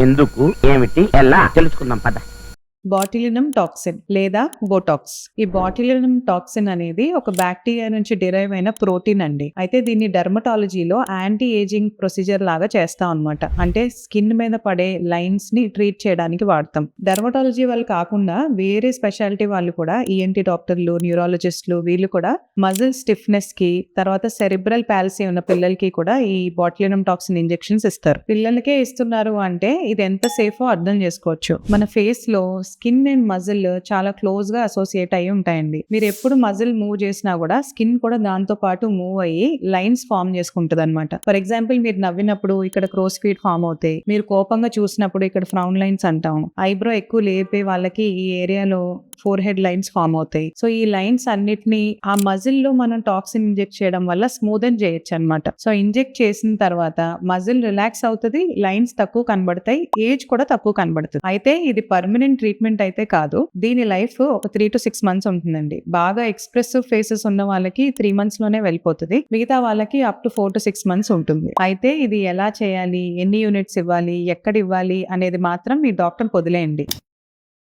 ఎందుకు, ఏమిటి, ఎలా తెలుసుకుందాం పద. బాటిలినం టాక్సిన్ లేదా బోటాక్స్. ఈ బాటిలినం టాక్సిన్ అనేది ఒక బ్యాక్టీరియా నుంచి డిరైవ్ అయిన ప్రోటీన్ అండి. అయితే దీన్ని డెర్మటాలజీలో యాంటీ ఏజింగ్ ప్రొసీజర్ లాగా చేస్తాం అనమాట. అంటే స్కిన్ మీద పడే లైన్స్ ని ట్రీట్ చేయడానికి వాడతాం. డెర్మటాలజీ వాళ్ళు కాకుండా వేరే స్పెషాలిటీ వాళ్ళు కూడా ఈఎన్టీ డాక్టర్లు, న్యూరాలజిస్టులు వీళ్ళు కూడా మజిల్ స్టిఫ్నెస్ కి, తర్వాత సెరిబ్రల్ పాలసీ ఉన్న పిల్లలకి కూడా ఈ బాటిలినం టాక్సిన్ ఇంజెక్షన్స్ ఇస్తారు. పిల్లలకే ఇస్తున్నారు అంటే ఇది ఎంత సేఫో అర్థం చేసుకోవచ్చు. మన ఫేస్ లో స్కిన్ అండ్ మజిల్ చాలా క్లోజ్ గా అసోసియేట్ అయి ఉంటాయండి. మీరు ఎప్పుడు మజిల్ మూవ్ చేసినా కూడా స్కిన్ కూడా దాంతో పాటు మూవ్ అయ్యి లైన్స్ ఫామ్ చేసుకుంటది అనమాట. ఫర్ ఎగ్జాంపుల్, మీరు నవ్వినప్పుడు ఇక్కడ క్రోస్ ఫీట్ ఫామ్ అవుతాయి. మీరు కోపంగా చూసినప్పుడు ఇక్కడ ఫ్రౌన్ లైన్స్ అంటాం. ఐబ్రో ఎక్కువ లేపే వాళ్ళకి ఈ ఏరియాలో ఫోర్ హెడ్ లైన్స్ ఫామ్ అవుతాయి. సో ఈ లైన్స్ అన్నిటిని ఆ మజిల్ లో మనం టాక్సిన్ ఇంజెక్ట్ చేయడం వల్ల స్మూదన్ చేయొచ్చు అనమాట. సో ఇంజెక్ట్ చేసిన తర్వాత మజిల్ రిలాక్స్ అవుతుంది, లైన్స్ తక్కువ కనబడతాయి, ఏజ్ కూడా తక్కువ కనబడుతుంది. అయితే ఇది పర్మనెంట్ ట్రీట్మెంట్ అయితే కాదు. దీని లైఫ్ ఒక 3 to 6 months ఉంటుందండి. బాగా ఎక్స్ప్రెసివ్ ఫేసెస్ ఉన్న వాళ్ళకి 3 months లోనే వెళ్ళిపోతుంది. మిగతా వాళ్ళకి అప్ టు 4 to 6 months ఉంటుంది. అయితే ఇది ఎలా చేయాలి, ఎన్ని యూనిట్స్ ఇవ్వాలి, ఎక్కడ ఇవ్వాలి అనేది మాత్రం మీ డాక్టర్ వదిలేయండి.